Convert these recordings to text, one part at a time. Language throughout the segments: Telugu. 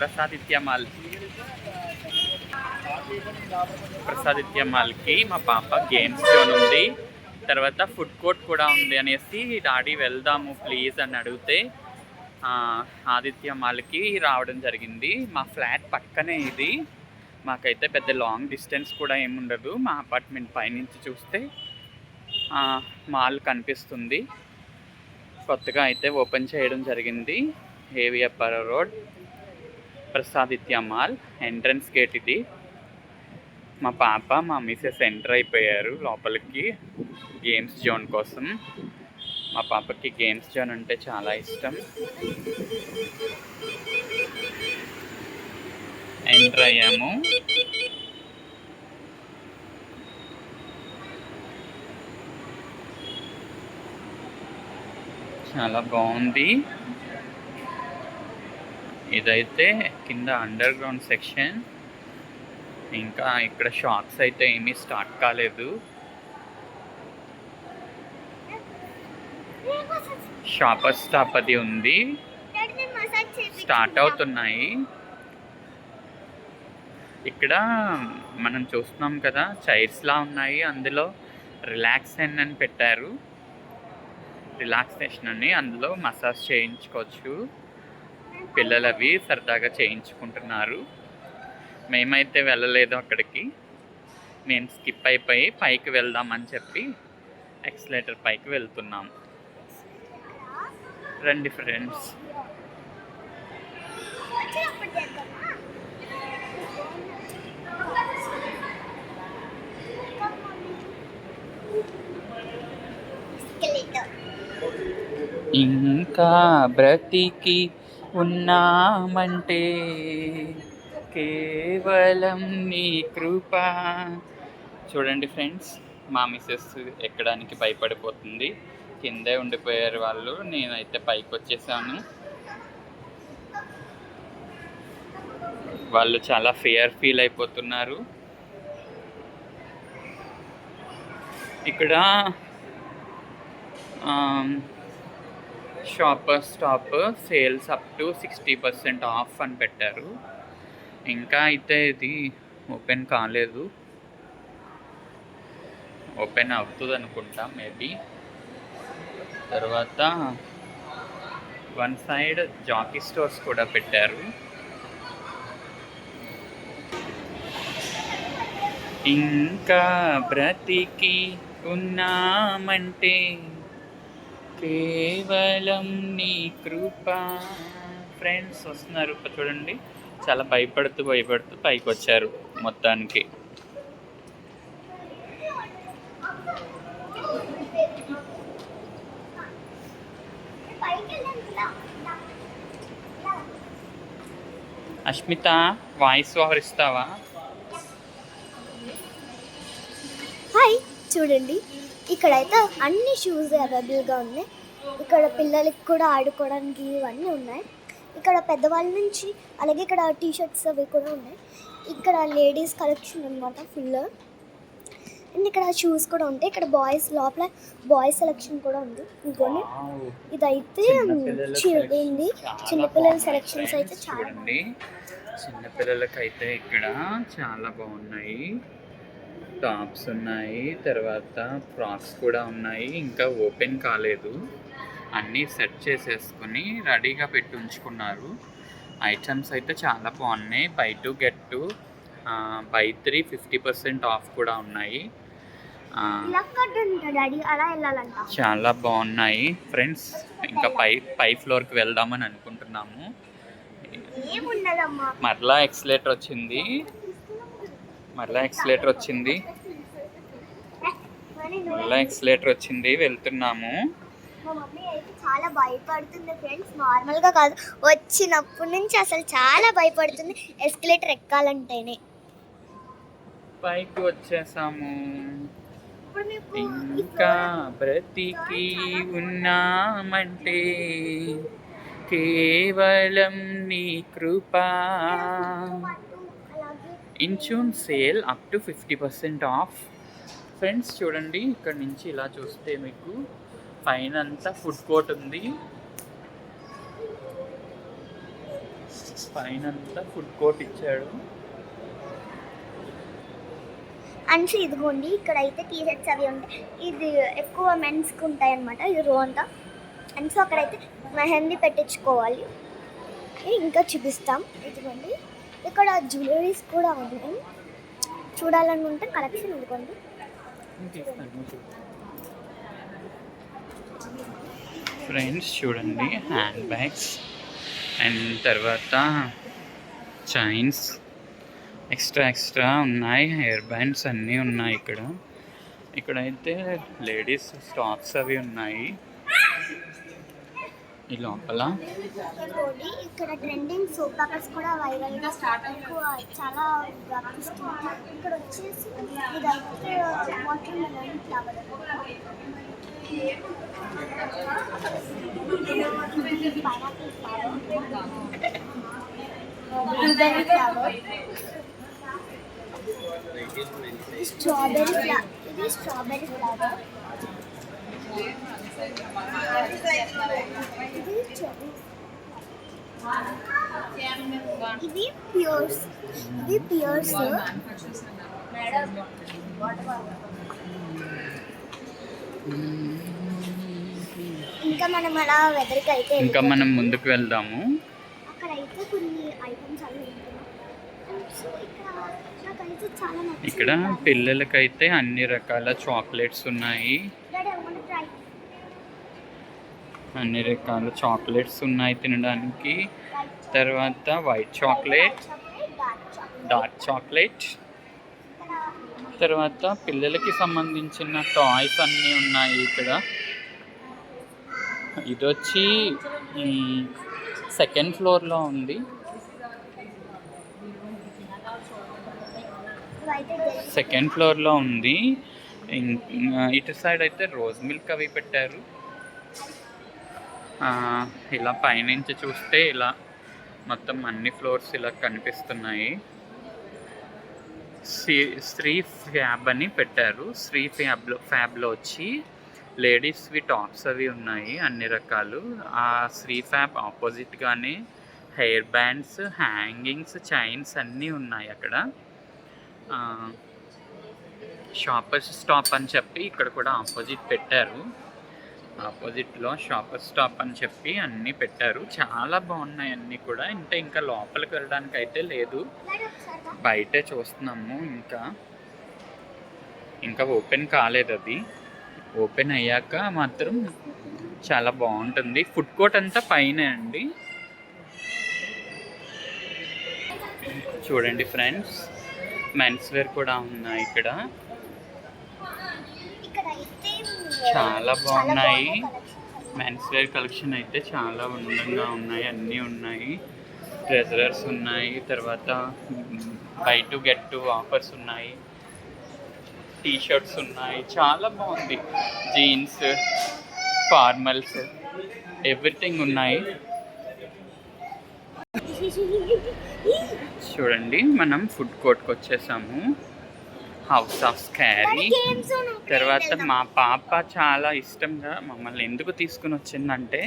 ప్రసాదిత్య మాల్కి మా పాప గేమ్స్ జోన్ ఉంది, తర్వాత ఫుడ్ కోర్ట్ కూడా ఉంది అనేసి డాడీ వెళ్దాము ప్లీజ్ అని అడిగితే ఆదిత్య మాల్కి రావడం జరిగింది. మా ఫ్లాట్ పక్కనే ఇది, మాకైతే పెద్ద లాంగ్ డిస్టెన్స్ కూడా ఏముండదు. మా అపార్ట్మెంట్ పైనుంచి చూస్తే మాల్ కనిపిస్తుంది. కొత్తగా అయితే ఓపెన్ చేయడం జరిగింది. ఏవియప్పర road Prasaditya mall entrance gate ఇది. మా పాప మా మిసెస్ ఎంటర్ అయిపోయారు లోపలికి గేమ్స్ జోన్ కోసం. మా పాపకి గేమ్స్ జోన్ అంటే చాలా ఇష్టం. ఎంటర్ అయ్యాము. చాలా బాగుంది. ఇదైతే కింద అండర్ గ్రౌండ్ సెక్షన్. ఇంకా ఇక్కడ షాప్స్ అయితే ఏమీ స్టార్ట్ కాలేదు. షాపర్ స్టాప్ అది ఉంది, స్టార్ట్ అవుతున్నాయి. ఇక్కడ మనం చూస్తున్నాం కదా, చైర్స్లా ఉన్నాయి, అందులో రిలాక్సేషన్ అని పెట్టారు. రిలాక్సేషన్ అని అందులో మసాజ్ చేయించుకోవచ్చు. పిల్లలు అవి సరదాగా చేయించుకుంటున్నారు. మేమైతే వెళ్ళలేదు అక్కడికి. మేము స్కిప్ అయిపోయి పైకి వెళ్దామని చెప్పి ఎక్స్లేటర్ పైకి వెళ్తున్నాం. రండి ఫ్రెండ్స్. ఇంకా బ్రతికి ఉన్నామంటే కేవలం నీ కృప. చూడండి ఫ్రెండ్స్, మా మిసెస్ ఎక్కడానికి భయపడిపోతుంది. కిందే ఉండిపోయారు వాళ్ళు. నేనైతే పైకి వచ్చేసాను. వాళ్ళు చాలా ఫీల్ అయిపోతున్నారు. ఇక్కడ shopper stop sales up to 60% of అని పెట్టారు. ఇంకా అయితే ఇది ఓపెన్ కాలేదు. ఓపెన్ అవుతుంది అనుకుంటా మేబీ. తర్వాత వన్ సైడ్ జాకీ స్టోర్స్ కూడా పెట్టారు. ఇంకా బ్రతికి ఉన్నామంటే కేవలం నీ కృప. ఫ్రెండ్స్ వస్తున్నారు చూడండి, చాలా భయపడుతూ పైకి వచ్చారు మొత్తానికి. అష్మిత, వాయిస్ ఓవర్ ఇస్తావా? హాయ్, చూడండి ఇక్కడైతే అన్ని షూస్ అవైలబుల్గా ఉన్నాయి. ఇక్కడ పిల్లలకి కూడా ఆడుకోవడానికి ఇవన్నీ ఉన్నాయి. ఇక్కడ పెద్దవాళ్ళ నుంచి అలాగే ఇక్కడ టీషర్ట్స్ అవి కూడా ఉన్నాయి. ఇక్కడ లేడీస్ కలెక్షన్ అనమాట ఫుల్. అండ్ ఇక్కడ షూస్ కూడా ఉంటాయి. ఇక్కడ బాయ్స్ లోపల బాయ్స్ సెలెక్షన్ కూడా ఉంది. ఇంకోండి, ఇదైతే చిన్నపిల్లల సెలెక్షన్స్ అయితే చాలా చిన్నపిల్లలకైతే ఇక్కడ చాలా బాగున్నాయి. టాప్స్ ఉన్నాయి, తర్వాత ఫ్రాక్స్ కూడా ఉన్నాయి. ఇంకా ఓపెన్ కాలేదు, అన్నీ సెట్ చేసేసుకుని రెడీగా పెట్టి ఉంచుకున్నారు. ఐటమ్స్ అయితే చాలా బాగున్నాయి. బై 2 get 2, బై 3 50% ఆఫ్ కూడా ఉన్నాయి. చాలా బాగున్నాయి ఫ్రెండ్స్. ఇంకా పై ఫ్లోర్కి వెళ్దామని అనుకుంటున్నాము. మరలా ఎక్స్లేటర్ వచ్చింది, వెళ్తున్నాము. మా మమ్మీ అయితే చాలా భయపడుతుంది ఫ్రెండ్స్. నార్మల్గా కాదు, వచ్చినప్పటి నుంచి అసలు చాలా భయపడుతుంది ఎస్కలేటర్ ఎక్కాలంటేనే. పైకి వచ్చేసాము. ఇంకా బ్రతికి ఉన్నామంటే కేవలం నీ కృప. ఇన్చూన్ sale up to 50% off. Friends చూడండి, ఇక్కడ నుంచి ఇలా చూస్తే మీకు పైన అంతా ఫుడ్ కోర్ట్ ఉంది. పైన ఫుడ్ కోర్ట్ ఇచ్చాడు. అండ్ ఇదిగోండి ఇక్కడైతే టీ షర్ట్స్ అవి ఉంటాయి. ఇది ఎక్కువ మెన్స్కి ఉంటాయి అనమాట ఈ రో అంతా. అండ్ సో అక్కడైతే మెహందీ పెట్టించుకోవాలి. ఇంకా చూపిస్తాం. ఇదిగోండి ఇక్కడ జ్యువెలరీస్ కూడా ఉన్నాయి. చూడాలనుకుంటే కలెక్షన్ ఇదిగోండి. ఫ్రెండ్స్ చూడండి, హ్యాండ్ బ్యాగ్స్ అండ్ తర్వాత చైన్స్ ఎక్స్ట్రా ఉన్నాయి. హెయిర్ బ్యాండ్స్ అన్నీ ఉన్నాయి. ఇక్కడైతే లేడీస్ స్టాక్స్ అవి ఉన్నాయి. ఈ లోపల ఇక్కడ ట్రెండింగ్ సోప్ పేపర్స్ కూడా వైరల్గా ఎక్కువ చాలా వ్యాపిస్తుంది. ఇక్కడ వచ్చేసి ఇదైతే water melon flower, pineapple flower, blueberry flower, strawberry flower, ఇది ప్యూర్స్. ఇంకా మనం అలా వెదర్కి అయితే ఇంకా మనం ముందుకు వెళ్దాము. అక్కడైతే కొన్ని ఐటమ్స్ అవి ఇక్కడ పిల్లలకైతే అన్ని రకాల చాక్లెట్స్ ఉన్నాయి. తినడానికి. తర్వాత వైట్ చాక్లెట్, డార్క్ చాక్లెట్, తర్వాత పిల్లలకి సంబంధించిన టాయ్స్ అన్నీ ఉన్నాయి ఇక్కడ. ఇది వచ్చి సెకండ్ ఫ్లోర్లో ఉంది. ఇటు సైడ్ అయితే రోజ్ మిల్క్ అవి పెట్టారు. ఇలా పైనుంచి చూస్తే ఇలా మొత్తం అన్ని ఫ్లోర్స్ ఇలా కనిపిస్తున్నాయి. శ్రీ ఫ్యాబ్ అని పెట్టారు. శ్రీ ఫ్యాబ్లో వచ్చి లేడీస్వి టాప్స్ అవి ఉన్నాయి అన్ని రకాలు. ఆ శ్రీ ఫ్యాబ్ ఆపోజిట్గానే హెయిర్ బ్యాండ్స్, హ్యాంగింగ్స్, చైన్స్ అన్నీ ఉన్నాయి అక్కడ. షాపర్స్ స్టాప్ అని చెప్పి ఇక్కడ కూడా ఆపోజిట్ పెట్టారు. ఆపోజిట్లో షాపర్ స్టాప్ అని చెప్పి అన్నీ పెట్టారు. చాలా బాగున్నాయి అన్నీ కూడా. ఇంకా లోపలికి వెళ్ళడానికి అయితే లేదు, బయటే చూస్తున్నాము. ఇంకా ఓపెన్ కాలేదు. అది ఓపెన్ అయ్యాక మాత్రం చాలా బాగుంటుంది. ఫుడ్ కోర్ట్ అంతా పైనే అండి. చూడండి ఫ్రెండ్స్, మెన్స్ వేర్ కూడా ఉన్నాయి ఇక్కడ. చాలా బాగున్నాయి. మెన్స్ వేర్ కలెక్షన్ అయితే చాలా అందంగా ఉన్నాయి. అన్నీ ఉన్నాయి. ట్రెజరర్స్ ఉన్నాయి. తర్వాత by to get to offers ఉన్నాయి. టీ షర్ట్స్ ఉన్నాయి. చాలా బాగుంది. జీన్స్, ఫార్మల్స్, ఎవ్రీథింగ్ ఉన్నాయి. చూడండి, మనం ఫుడ్ కోర్ట్కి వచ్చేసాము. House of scary. తర్వాత మా పాప చాలా ఇష్టంగా మమ్మల్ని ఎందుకు తీసుకుని వచ్చిందంటే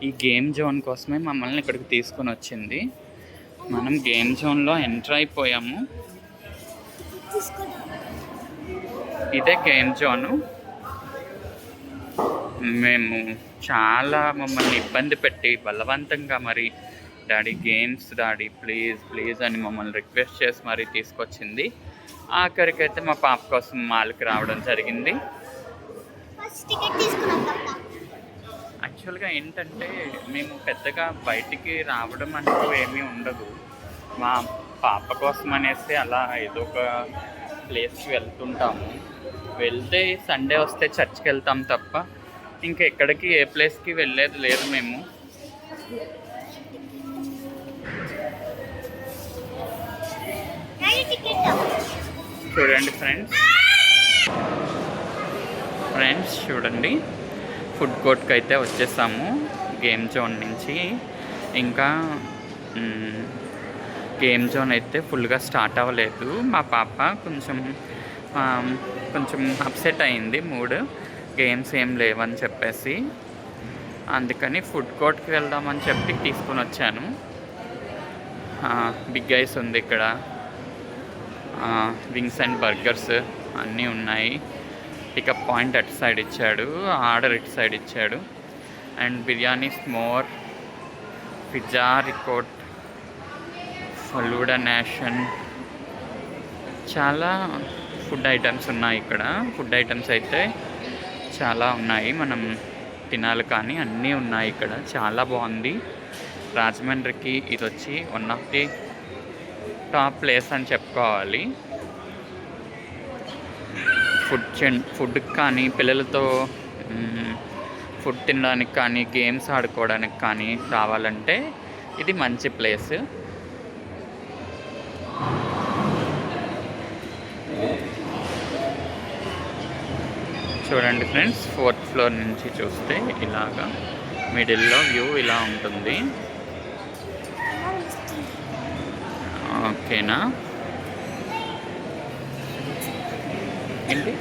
ఈ గేమ్ జోన్ కోసమే మమ్మల్ని ఇక్కడికి తీసుకుని వచ్చింది. మనం గేమ్ జోన్లో ఎంటర్ అయిపోయాము. ఇదే గేమ్ జోను. మేము చాలా మమ్మల్ని ఇబ్బంది పెట్టి బలవంతంగా మరి డాడీ గేమ్స్, డాడీ ప్లీజ్ అని మమ్మల్ని రిక్వెస్ట్ చేసి మరీ తీసుకొచ్చింది. ఆఖరికైతే మా పాప కోసం మాల్కి రావడం జరిగింది. యాక్చువల్గా ఏంటంటే మేము పెద్దగా బయటికి రావడం అంటూ ఏమీ ఉండదు. మా పాప కోసం అనేసి అలా ఏదో ఒక ప్లేస్కి వెళ్తుంటాము. వెళ్తే సండే వస్తే చర్చ్కి వెళ్తాం తప్ప ఇంకా ఎక్కడికి ఏ ప్లేస్కి వెళ్ళేది లేదు మేము. చూడండి ఫ్రెండ్స్ చూడండి, ఫుడ్ కోర్ట్కి అయితే వచ్చేసాము గేమ్ జోన్ నుంచి. ఇంకా గేమ్ జోన్ అయితే ఫుల్గా స్టార్ట్ అవ్వలేదు. మా పాప కొంచెం అప్సెట్ అయింది మూడ్, గేమ్స్ ఏం లేవని చెప్పేసి. అందుకని ఫుడ్ కోర్ట్కి వెళ్దామని చెప్పి తీసుకొని వచ్చాను. బిగ్ ఐస్ ఉంది ఇక్కడ. వింగ్స్ అండ్ బర్గర్స్ అన్నీ ఉన్నాయి. పికప్ పాయింట్ అటు సైడ్ ఇచ్చాడు, ఆర్డర్ ఇటు సైడ్ ఇచ్చాడు. అండ్ బిర్యానీ స్మోర్, పిజ్జా రికోట్, ఫలూడా నేషన్, చాలా ఫుడ్ ఐటమ్స్ ఉన్నాయి ఇక్కడ. ఫుడ్ ఐటమ్స్ అయితే చాలా ఉన్నాయి, మనం తినాలి కానీ అన్నీ ఉన్నాయి ఇక్కడ. చాలా బాగుంది. రాజమండ్రికి ఇది వచ్చి one of the top place అని చెప్పుకోవాలి. ఫుడ్కి కానీ పిల్లలతో ఫుడ్ తినడానికి కానీ గేమ్స్ ఆడుకోవడానికి కానీ రావాలంటే ఇది మంచి ప్లేస్. చూడండి ఫ్రెండ్స్, 4th ఫ్లోర్ నుంచి చూస్తే ఇలాగా మిడిల్లో వ్యూ ఇలా ఉంటుంది. ఓకేనా? ఏంటి